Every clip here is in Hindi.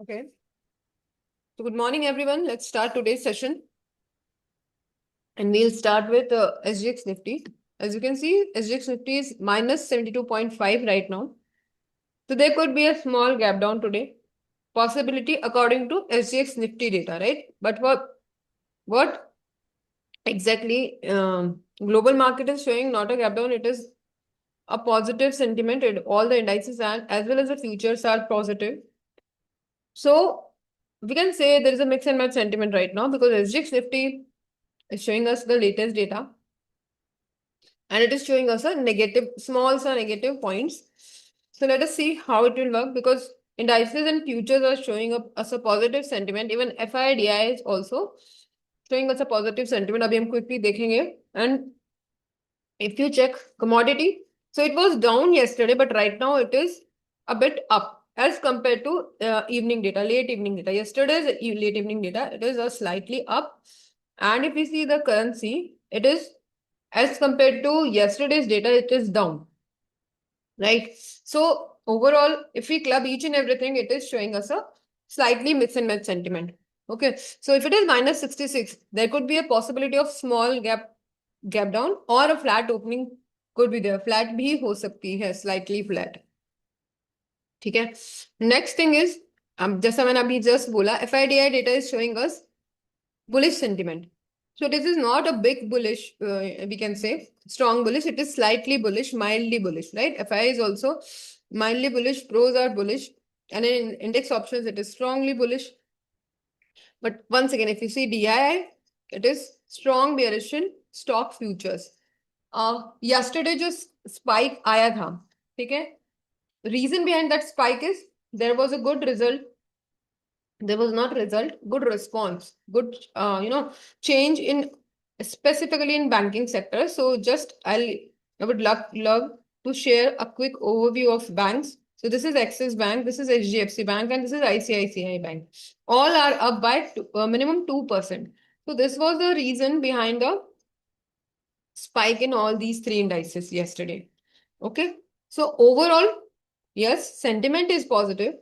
Okay. So good morning, everyone. Let's start today's session. And we'll start with SGX Nifty. As you can see, SGX Nifty is minus 72.5 right now. So there could be a small gap down today. Possibility according to SGX Nifty data, right? But what exactly global market is showing not a gap down, it is a positive sentiment. All the indices and as well as the futures are positive. So we can say there is a mix and match sentiment right now because SGX Nifty is showing us the latest data and it is showing us a negative, small negative points. So let us see how it will work because indices and futures are showing up us a positive sentiment. Even FIDI is also showing us a positive sentiment. Abhi hum quickly dekhenge. And if you check commodity, so it was down yesterday, but right now it is a bit up as compared to evening data, late evening data. Yesterday's late evening data, it is a slightly up. And if we see the currency, it is as compared to yesterday's data, it is down, right? So overall, if we club each and everything, it is showing us a slightly mix and match sentiment. Okay, so if it is minus 66, there could be a possibility of small gap down or a flat opening could be there. Flat भी हो सकती है, slightly flat. ठीक है. Next thing is, जैसा मैंने अभी just बोला, FIDI data is showing us bullish sentiment. So this is not a big bullish, we can say strong bullish. It is slightly bullish, mildly bullish, right? FI is also mildly bullish, pros are bullish, and in index options it is strongly bullish. But once again, if you see DII, it is strong bearish in stock futures. Yesterday जो spike आया था, ठीक है? Reason behind that spike is there was a good result. There was not result, good response, good change in specifically in banking sector. So just I would love to share a quick overview of banks. So this is Axis Bank, this is HDFC Bank, and this is ICICI Bank. All are up by minimum 2%. So this was the reason behind the spike in all these three indices yesterday. Okay. So overall, yes, sentiment is positive,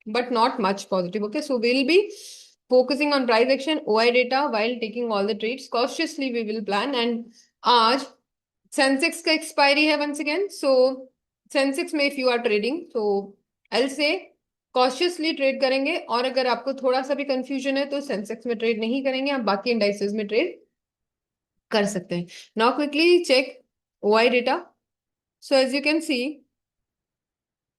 but not much positive. Okay. So we'll be focusing on price action, OI data while taking all the trades. Cautiously, we will plan. And आज Sensex का expiry है once again. So Sensex में if you are trading, so I'll say cautiously trade करेंगे. और अगर आपको थोड़ा सा भी confusion है तो Sensex में trade नहीं करेंगे, आप बाकी indices में trade कर सकते हैं. Now quickly check OI data. So as you can see,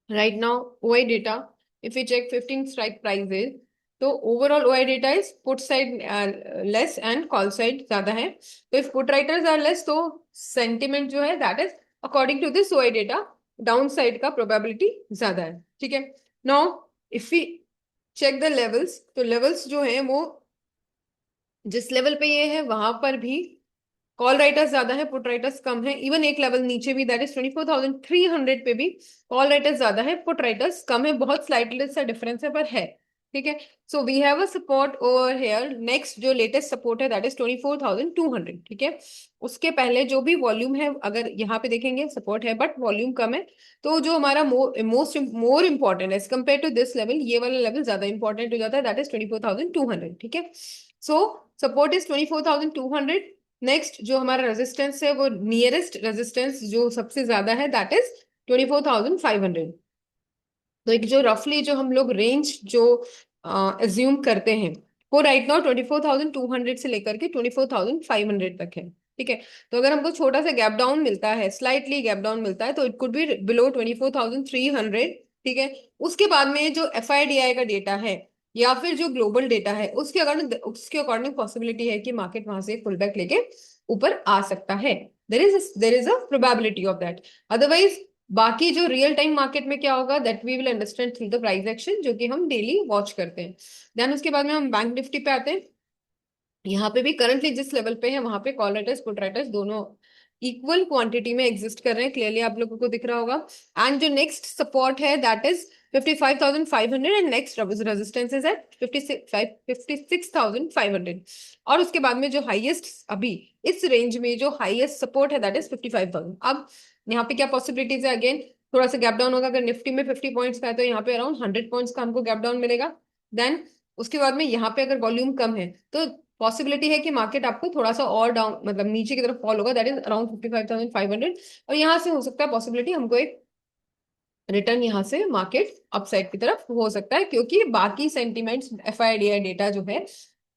right now OI data, if we check 15 strike prices, तो overall OI data is put side less and call side ज्यादा है. तो if put writers are less, तो sentiment जो है that is according to this OI data downside का probability ज्यादा है. ठीक है. Now if we check the levels, तो levels जो है वो जिस लेवल पे ये है वहां पर भी कॉल राइटर्स ज्यादा है, पुट राइटर्स कम है. इवन एक लेवल नीचे भी दैट इज 24,300 पे भी कॉल राइटर्स ज्यादा है, पुट राइटर्स कम है. बहुत स्लाइटली सा डिफरेंस है पर है. ठीक है. So we have a support over here. Next जो लेटेस्ट सपोर्ट है दैट इज 24,200. ठीक है. उसके पहले जो भी वॉल्यूम है, अगर यहाँ पे देखेंगे सपोर्ट है बट वॉल्यूम कम है, तो जो हमारा more important as compare to this level, ये वाला लेवल ज्यादा इंपॉर्टेंट हो जाता है, दैट इज 24,200. ठीक है. सो सपोर्ट इज 24,200. नेक्स्ट जो हमारा रेजिस्टेंस है वो नियरेस्ट रेजिस्टेंस जो सबसे ज्यादा है दैट इज 24,500. तो एक जो रफली जो हम लोग रेंज जो एज्यूम करते हैं वो राइट नाउ 24,200 से लेकर के 24,500 तक है. ठीक है. तो अगर हमको छोटा सा गैप डाउन मिलता है, स्लाइटली गैप डाउन मिलता है, तो इट कुड बी बिलो 24,300. ठीक है. उसके बाद में जो FIDI का डेटा है या फिर जो ग्लोबल डेटा है उसके अकॉर्डिंग पॉसिबिलिटी है कि मार्केट वहां से पुल बैक लेके ऊपर आ सकता है. There is a probability of that. Otherwise बाकी जो रियल टाइम मार्केट में क्या होगा that we will understand through the price action जो कि हम डेली वॉच करते हैं. देन उसके बाद में हम बैंक निफ्टी पे आते हैं. यहाँ पे भी करंटली जिस लेवल पे है वहां पे कॉल राइटर्स पुट राइटर्स दोनों इक्वल क्वांटिटी में एग्जिस्ट कर रहे हैं. क्लियरली आप लोगों को दिख रहा होगा. एंड जो नेक्स्ट सपोर्ट है that is 55,500 and next resistance is at 56,500. और उसके बाद में जो हाईएस्ट अभी इस रेंज में जो हाईएस्ट सपोर्ट है दैट इज 55,000. अब यहाँ पे क्या पॉसिबिलिटीज है, अगेन थोड़ा सा गैप डाउन होगा. अगर निफ्टी में 50 पॉइंट्स का है तो यहाँ पे अराउंड 100 पॉइंट्स का हमको गैप डाउन मिलेगा. देन उसके बाद में यहाँ पे अगर वॉल्यूम कम है तो पॉसिबिलिटी है कि मार्केट आपको थोड़ा सा और डाउन मतलब नीचे की तरफ फॉल होगा, दैट इज अराउंड 55,500। और यहाँ से हो सकता है पॉसिबिलिटी हमको एक रिटर्न यहाँ से मार्केट अपसाइड की तरफ हो सकता है, क्योंकि बाकी सेंटिमेंट्स एफआईडीआई डेटा जो है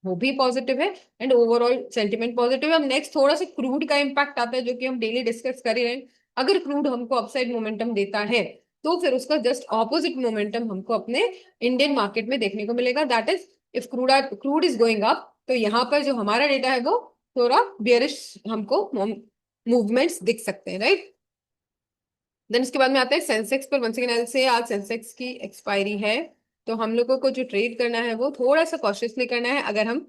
वो भी पॉजिटिव है एंड ओवरऑल सेंटिमेंट पॉजिटिव है। अब नेक्स्ट थोड़ा सा क्रूड का इम्पैक्ट आता है जो कि हम डेली डिस्कस कर ही रहे हैं। अगर क्रूड हमको अपसाइड मोमेंटम देता है तो फिर उसका जस्ट ऑपोजिट मोमेंटम हमको अपने इंडियन मार्केट में देखने को मिलेगा, that is if crude is going up तो यहाँ पर जो हमारा डेटा है वो थोड़ा बियरिश हमको मूवमेंट्स दिख सकते हैं, राइट। देन इसके बाद में आता है सेंसेक्स पर। वंस अगेन से आज सेंसेक्स की एक्सपायरी है, तो हम लोगों को जो ट्रेड करना है वो थोड़ा सा कॉशियसली करना है अगर हम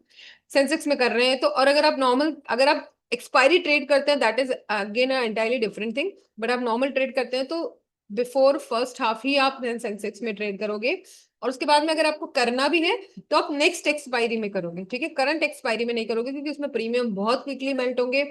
सेंसेक्स में कर रहे हैं तो। और अगर आप एक्सपायरी ट्रेड करते हैं that is again entirely different thing, but आप नॉर्मल ट्रेड करते हैं तो बिफोर फर्स्ट हाफ ही आप सेंसेक्स में ट्रेड करोगे। और उसके बाद में अगर आपको करना भी है तो आप नेक्स्ट एक्सपायरी में करोगे, ठीक है, करंट एक्सपायरी में नहीं करोगे, क्योंकि उसमें प्रीमियम बहुत क्विकली मेल्ट होंगे,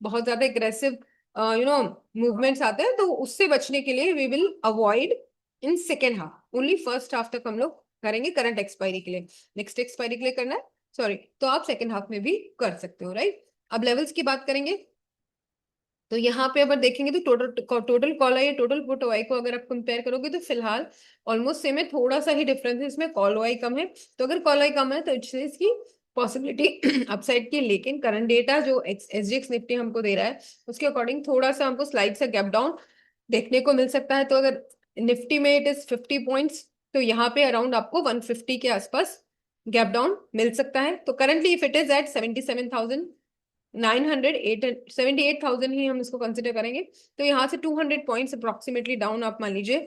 बहुत ज्यादा एग्रेसिव मूवमेंट्स आते हैं, तो उससे बचने के लिए we will avoid in second half, only first half तक हम लोग करेंगे करंट एक्सपायरी के लिए। नेक्स्ट एक्सपायरी के लिए करना है सॉरी, तो आप सेकेंड हाफ में भी कर सकते हो, राइट। अब लेवल्स की बात करेंगे तो यहाँ पे अगर देखेंगे तो टोटल कॉल आई टोटल पुट वाई को अगर आप कंपेयर करोगे तो फिलहाल ऑलमोस्ट सेम है, थोड़ा सा ही डिफरेंस है, इसमें कॉल वाई कम है। तो अगर कॉल वाई कम है तो इसकी पॉसिबिलिटी अपसाइड की, लेकिन करंट डेटा जो एसजीएक्स निफ्टी हमको दे रहा है उसके अकॉर्डिंग थोड़ा सा हमको स्लाइड से गैप डाउन देखने को मिल सकता है। तो अगर निफ्टी में इट इज 50 पॉइंट्स, तो यहाँ पे अराउंड आपको 150 के आसपास गैप डाउन मिल सकता है। तो currently if it is at 78,000 ही हम इसको कंसिडर करेंगे, तो यहाँ से 200 पॉइंट्स अप्रोक्सीमेटली डाउन आप मान लीजिए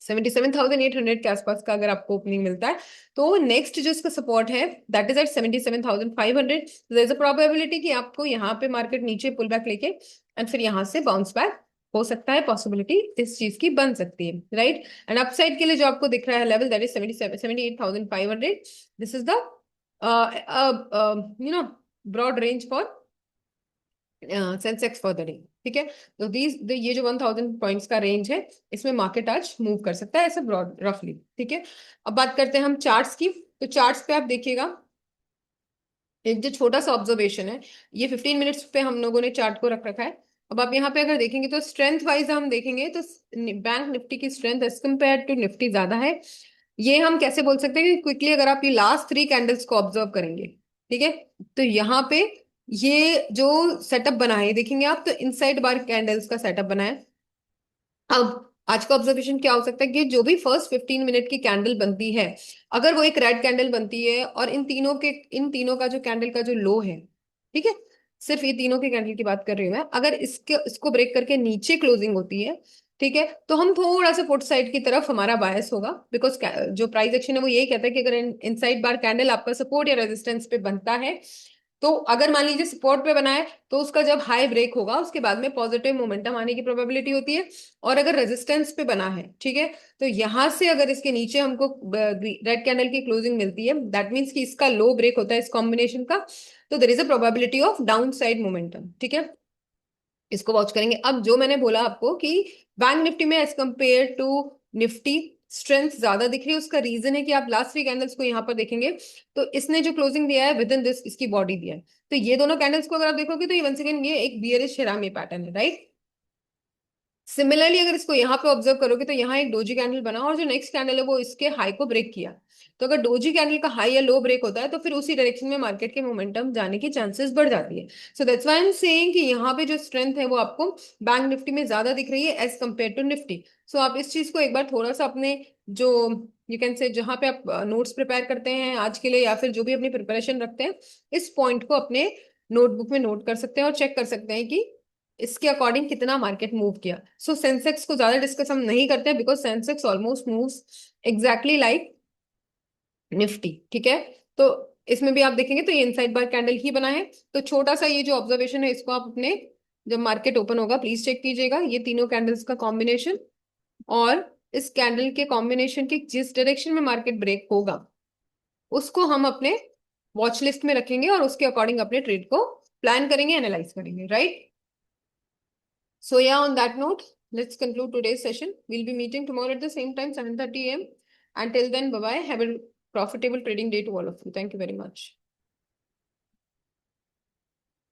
77,800 के आसपास का अगर आपको ओपनिंग मिलता है तो नेक्स्ट जो इसका सपोर्ट है that is at 77,500। There is a probability कि आपको यहाँ पे मार्केट नीचे पुल बैक लेके एंड फिर यहाँ से बाउंस बैक हो सकता है, पॉसिबिलिटी इस चीज की बन सकती है, राइट। एंड अपसाइड के लिए जो आपको दिख रहा है level that is 78,500, this is the broad range for Sensex for the day, ठीक है। तो ये जो 1,000 पॉइंट्स का रेंज है इसमें मार्केट आज मूव कर सकता है ऐसे ब्रॉड रफली, ठीक है। अब बात करते हैं हम चार्ट्स की। तो चार्ट्स पे आप देखिएगा एक जो छोटा सा ऑब्जर्वेशन है, ये 15 मिनट्स पे हम लोगों ने चार्ट को रख रखा है। अब आप यहाँ पे अगर देखेंगे तो स्ट्रेंथ वाइज हम देखेंगे तो बैंक निफ्टी की strength as compare to Nifty ज्यादा है। ये हम कैसे बोल सकते हैं कि क्विकली अगर आप ये लास्ट 3 कैंडल्स को ऑब्जर्व करेंगे, ठीक है, तो यहाँ पे ये जो सेटअप बना है देखेंगे आप तो इनसाइड बार कैंडल्स का सेटअप बना है। अब आज का ऑब्जर्वेशन क्या हो सकता है कि जो भी फर्स्ट 15 मिनट की कैंडल बनती है, अगर वो एक रेड कैंडल बनती है और इन तीनों का जो कैंडल का जो लो है, ठीक है, सिर्फ ये तीनों के कैंडल की बात कर रही हूँ मैं, अगर इसको ब्रेक करके नीचे क्लोजिंग होती है, ठीक है, तो हम थोड़ा सा पुट साइड की तरफ हमारा बायस होगा, बिकॉज जो प्राइस एक्शन है वो यही कहता है कि अगर इनसाइड बार कैंडल आपका सपोर्ट या रेजिस्टेंस पे बनता है, तो अगर मान लीजिए सपोर्ट पे बना है तो उसका जब हाई ब्रेक होगा उसके बाद में पॉजिटिव मोमेंटम आने की प्रोबेबिलिटी होती है। और अगर रेजिस्टेंस पे बना है, ठीक है, तो यहां से अगर इसके नीचे हमको रेड कैंडल की क्लोजिंग मिलती है दैट मीन्स कि इसका लो ब्रेक होता है इस कॉम्बिनेशन का, तो देर is a probability of down side momentum, ठीक है। इसको वॉच करेंगे। अब जो मैंने बोला आपको कि बैंक निफ्टी में as compare to Nifty strength ज्यादा दिख रही है, उसका रीजन है कि आप लास्ट 3 कैंडल्स को यहाँ पर देखेंगे तो इसने जो क्लोजिंग दिया है विद इन दिस इसकी बॉडी दिया है, तो ये दोनों कैंडल्स को अगर आप देखोगे तो ये वंस अगेन ये एक बियरिश हिरामी पैटर्न है, राइट। सिमिलरली अगर इसको यहाँ पे ऑब्जर्व करोगे तो यहाँ एक डोजी कैंडल बना और जो नेक्स्ट कैंडल है वो इसके हाई को ब्रेक किया। तो अगर डोजी कैंडल का हाई या लो ब्रेक होता है तो फिर उसी डायरेक्शन में मार्केट के मोमेंटम जाने की चांसेस बढ़ जाती है। So that's why I am saying कि यहाँ पे जो स्ट्रेंथ है वो आपको बैंक निफ्टी में ज्यादा दिख रही है एज कम्पेयर टू निफ्टी। सो आप इस चीज को एक बार थोड़ा सा अपने जो यू कैन से जहां पे आप नोट्स प्रिपेयर करते हैं आज के लिए या फिर जो भी अपनी प्रिपरेशन रखते हैं, इस पॉइंट को अपने नोटबुक में नोट कर सकते हैं और चेक कर सकते हैं कि इसके अकॉर्डिंग कितना मार्केट मूव किया। सो सेंसेक्स को ज्यादा डिस्कस हम नहीं करते हैं because Sensex almost moves exactly like Nifty, ठीक है। तो इसमें भी आप देखेंगे तो ये इनसाइड बार कैंडल ही बना है। तो छोटा सा ये जो ऑब्जर्वेशन है इसको आप अपने जब मार्केट ओपन होगा प्लीज चेक कीजिएगा, ये तीनों कैंडल्स का कॉम्बिनेशन और इस कैंडल के कॉम्बिनेशन के जिस डायरेक्शन में मार्केट ब्रेक होगा उसको हम अपने वॉच लिस्ट में रखेंगे और उसके अकॉर्डिंग अपने ट्रेड को प्लान करेंगे, एनालाइज करेंगे, right. So yeah, on that note, let's conclude today's session. We'll be meeting tomorrow at the same time, 7:30 a.m. Until then, bye bye. Have a profitable trading day to all of you. Thank you very much.